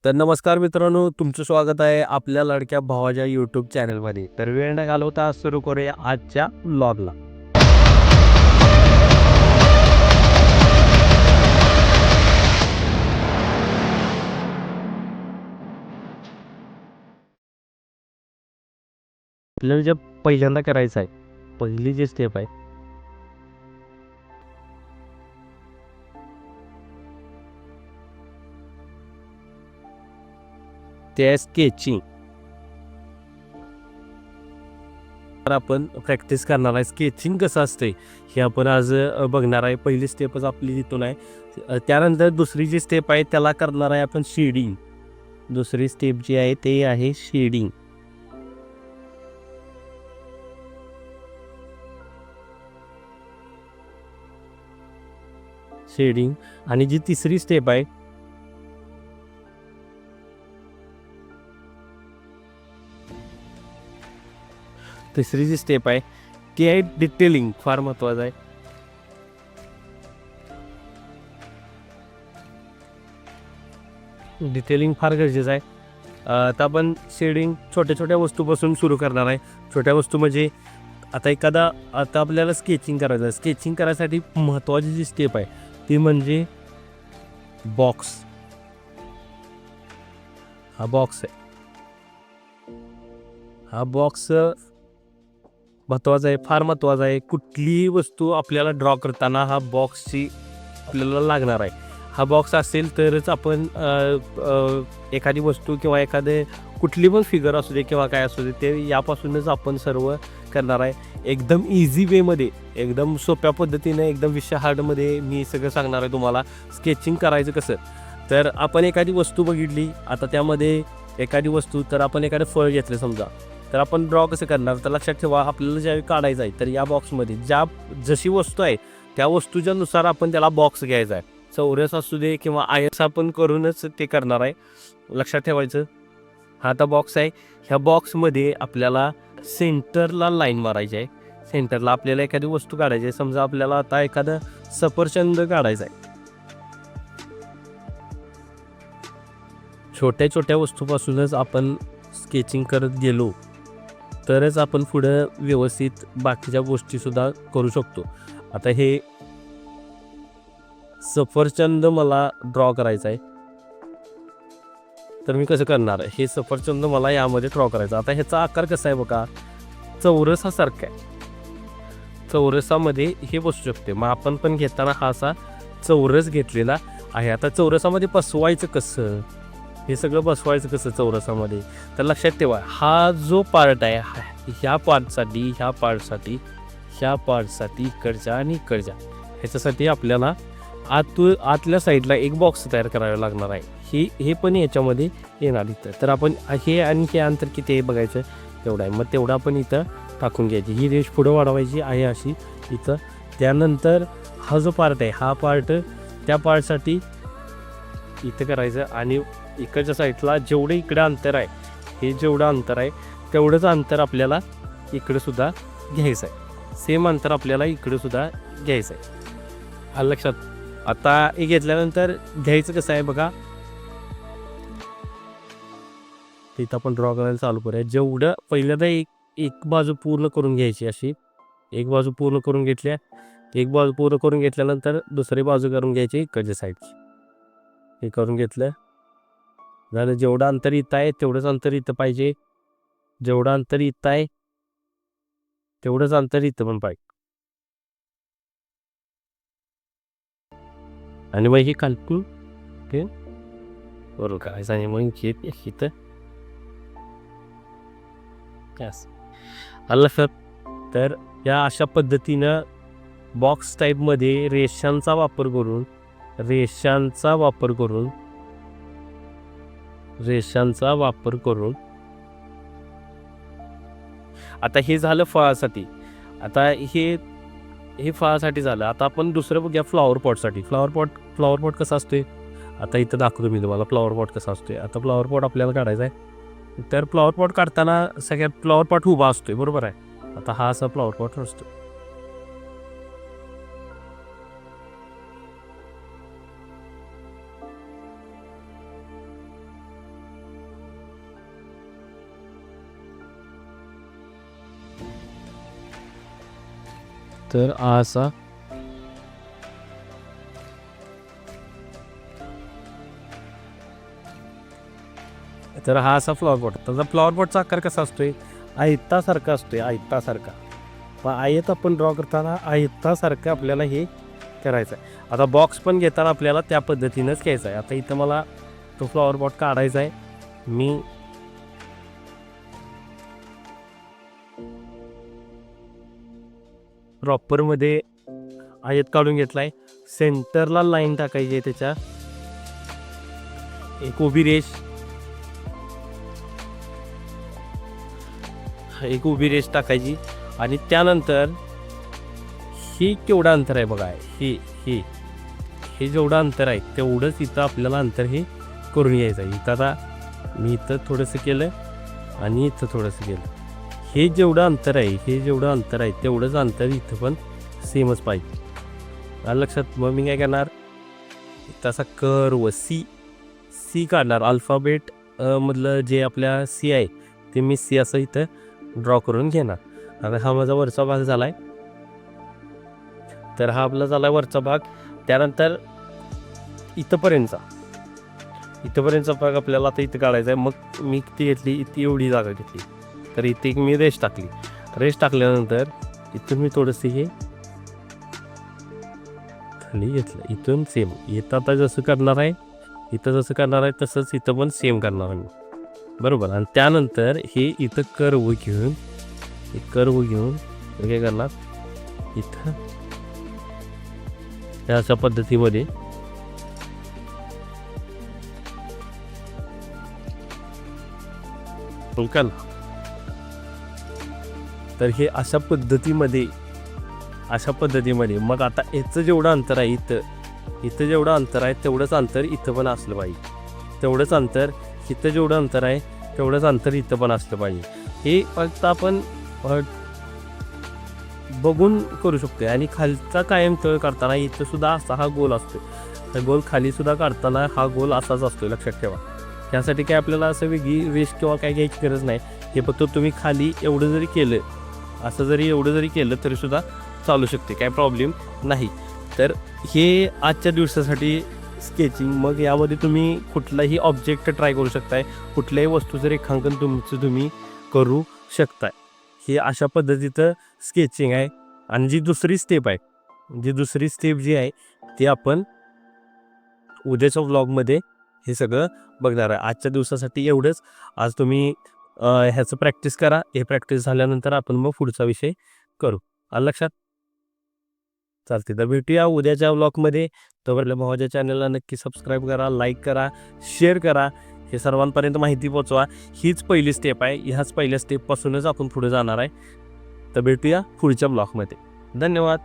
तर नमस्कार मित्रांनो, तुमचं स्वागत आहे आपल्या लाडक्या भावाच्या यूट्यूब चॅनलमध्ये. तर वेळ न घालवता सुरू करूया आजच्या व्लॉगला. आपल्याला जे पहिल्यांदा करायचं आहे, पहिली जी स्टेप आहे ते आहे स्केचिंग. तर आपण प्रॅक्टिस करणार आहे. स्केचिंग कसं असतंय हे आपण आज बघणार आहे. पहिली स्टेपच आपली तिथून आहे. त्यानंतर दुसरी जी स्टेप आहे त्याला करणार आहे आपण शेडिंग. दुसरी स्टेप जी आहे ते आहे शेडिंग. शेडिंग आणि जी तिसरी स्टेप आहे तिसरी जी स्टेप आहे ती आहे डिटेलिंग. फार महत्त्वाचं आहे. डिटेलिंग फार गरजेचं आहे. आता आपण शेडिंग छोट्या छोट्या वस्तूपासून सुरू करणार आहे. छोट्या वस्तू म्हणजे आता आपल्याला स्केचिंग करायचं आहे. स्केचिंग करायसाठी महत्त्वाची जी स्टेप आहे ती म्हणजे बॉक्स. हा बॉक्स आहे. हा बॉक्स महत्त्वाचा आहे, फार महत्त्वाचा आहे. कुठलीही वस्तू आपल्याला ड्रॉ करताना हा बॉक्सची आपल्याला लागणार आहे. हा बॉक्स असेल तरच आपण एखादी वस्तू किंवा एखादे कुठली पण फिगर असू दे किंवा काय असू दे ते यापासूनच आपण सर्व करणार आहे. एकदम इझी वेमध्ये, एकदम सोप्या पद्धतीने, एकदम विषय हार्डमध्ये मी सगळं सांगणार आहे तुम्हाला स्केचिंग करायचं कसं. तर आपण एखादी वस्तू बघितली, आता त्यामध्ये एखादी वस्तू, तर आपण एखादं फळ घेतलं समजा, तर आपण ड्रॉ कसं करणार. तर लक्षात ठेवा, आपल्याला ज्यावेळी काढायचं आहे तर या बॉक्समध्ये जशी वस्तू आहे त्या वस्तूच्या नुसार आपण त्याला बॉक्स घ्यायचा आहे. चौरस असू दे किंवा आयस आपण करूनच ते करणार आहे. लक्षात ठेवायचं. हा आता बॉक्स आहे. ह्या बॉक्समध्ये आपल्याला सेंटरला लाईन मारायची आहे. सेंटरला आपल्याला एखादी वस्तू काढायची आहे. समजा आपल्याला आता एखादं सफरचंद काढायचं आहे. छोट्या छोट्या वस्तूपासूनच आपण स्केचिंग करत गेलो तरच आपण पुढं व्यवस्थित बाकीच्या गोष्टीसुद्धा करू शकतो. आता हे सफरचंद मला ड्रॉ करायचं आहे, तर मी कसं करणार. हे सफरचंद मला यामध्ये ड्रॉ करायचं. आता ह्याचा आकार कसा आहे बघा, चौरसासारखा आहे. चौरसामध्ये हे बसू शकते. मग आपण पण घेताना हा असा चौरस घेतलेला आहे. आता चौरसामध्ये बसवायचं कसं, हे सगळं बसवायचं कसं चौरसामध्ये, तर लक्षात ठेवा, हा जो पार्ट आहे ह्या पार्टसाठी इकडच्या आणि इकडच्या ह्याच्यासाठी आपल्याला आतल्या साईडला एक बॉक्स तयार करावा लागणार आहे. हे पण याच्यामध्ये येणार इथं. तर आपण हे आणि हे अंतर किती आहे बघायचं, तेवढं आहे. मग तेवढं आपण इथं टाकून घ्यायची. ही रेष पुढं वाढवायची आहे अशी इथं. त्यानंतर हा जो पार्ट आहे हा पार्ट त्या पार्टसाठी इथं करायचं आणि इकडच्या साईडला जेवढं इकडं अंतर आहे, हे जेवढं अंतर आहे तेवढंच अंतर आपल्याला इकडं सुद्धा घ्यायचं आहे. सेम अंतर आपल्याला इकडं सुद्धा घ्यायचं आहे. आलं लक्षात. आता हे घेतल्यानंतर घ्यायचं कसं आहे बघा, तिथं आपण ड्रॉ करायला चालू करूया. जेवढं पहिल्यांदा एक बाजू पूर्ण करून घ्यायची. अशी एक बाजू पूर्ण करून घेतल्या. एक बाजू पूर्ण करून घेतल्यानंतर दुसरी बाजू करून घ्यायची इकडच्या साईडची. हे करून घेतलं झालं. जेवढं अंतर इथं आहे तेवढंच अंतर इथं पाहिजे. जेवढं अंतर इथं आहे तेवढंच अंतर इथं पण पाहिजे. आणि मग हे काल्पनिक ते बरोबर करायचं आणि मग हे इथं आलं सर. तर या अशा पद्धतीनं बॉक्स टाईपमध्ये रेषांचा वापर करून आता हे झालं फळासाठी. आता हे फळासाठी झालं. आता आपण दुसरं बघूया फ्लॉवर पॉटसाठी. फ्लॉवर पॉट कसा असतोय, आता इथं दाखवतो मी तुम्हाला फ्लॉवर पॉट कसा असतोय. आता फ्लॉवर पॉट आपल्याला काढायचा आहे. तर फ्लॉवर पॉट काढताना सगळ्यात फ्लॉवर पॉट उभा असतोय, बरोबर आहे. आता हा असा फ्लॉवर पॉट असतो. तर असा तर हा असा फ्लॉवर पॉट. त्याचा फ्लॉवर पॉटचा आकार कसा असतोय, आयतासारखा असतोय, आयतासारखा. मग आयत आपण ड्रॉ करताना आयतासारखं आपल्याला हे करायचं आहे. आता बॉक्स पण घेताना आपल्याला त्या पद्धतीनंच घ्यायचं आहे. आता इथं मला तो फ्लॉवर पॉट काढायचा आहे. मी प्रॉपरमध्ये आयत काढून घेतला आहे. सेंटरला लाईन टाकायची आहे, त्याच्या एक उभी रेष टाकायची. आणि त्यानंतर ही केवढं अंतर आहे बघा, हे जेवढं अंतर आहे तेवढंच इथं आपल्याला अंतर हे करून यायचं आहे. इथं आता मी इथं थोडंसं केलं आणि इथं थोडंसं केलं. हे जेवढं अंतर आहे तेवढंच अंतर इथं पण सेमच पाहिजे. लक्षात. मग मी काय करणार, तसा कर्व सी काढणार. अल्फाबेट मधलं जे आपल्या सी आहे ते मी सी असं इथं ड्रॉ करून घेणार. आता हा माझा वरचा भाग झाला आहे. तर हा आपला झाला आहे वरचा भाग. त्यानंतर इथंपर्यंतचा भाग आपल्याला आता इथं काढायचा आहे. मग मी किती घेतली, इथे एवढी जागा घेतली. तर इथे एक मी रेष टाकल्यानंतर इथून मी थोडंसं हे खाली घेतलं. इथून सेम इथं आता जसं करणार आहे तसंच इथं पण सेम करणार आहे, बरोबर. आणि त्यानंतर हे इथं कर्व घेऊन काय करणार, इथं अशा पद्धतीमध्ये तर हे अशा पद्धतीमध्ये मग आता याचं जेवढं अंतर आहे इथं जेवढं अंतर आहे तेवढंच अंतर इथं पण असलं पाहिजे. तेवढंच अंतर इथं जेवढं अंतर आहे तेवढंच अंतर इथं पण असलं पाहिजे. हे फक्त आपण बघून करू शकतो. आणि खालचा कायम तळ काढताना इथं सुद्धा असा हा गोल असतो. तर गोल खाली सुद्धा काढताना हा गोल असाच असतो, लक्षात ठेवा. त्यासाठी काय आपल्याला असं वेगळी रेष किंवा काय घ्यायची गरज नाही. हे फक्त तुम्ही खाली एवढं जरी केलं, एवढं जरी केलं तरी सुद्धा चालू शकते, काय प्रॉब्लेम नाही. तर हे आजच्या दिवसासाठी स्केचिंग. मग यामध्ये तुम्ही कुठलाही ऑब्जेक्ट ट्राय करू शकताय, कुठल्याही वस्तूचं रेखांकन तुम्ही करू शकताय. हे अशा पद्धतीचं स्केचिंग आहे. आणि जी दुसरी स्टेप जी आहे ती आपण उद्याच्या व्लॉगमध्ये हे सगळं बघणार आहे. आजच्या दिवसासाठी एवढंच. आज तुम्ही ह्याचं प्रॅक्टिस करा. हे प्रॅक्टिस झाल्यानंतर आपण मग पुढचा विषय करू. आलं लक्षात. चालते. तर भेटूया उद्याच्या व्लॉगमध्ये. तोपर्यंत भावाच्या चॅनलला नक्की सबस्क्राईब करा, लाईक करा, शेअर करा. हे सर्वांपर्यंत माहिती पोचवा. हीच पहिली स्टेप आहे. ह्याच पहिल्या स्टेपपासूनच आपण पुढे जाणार आहे. तर भेटूया पुढच्या ब्लॉगमध्ये. धन्यवाद.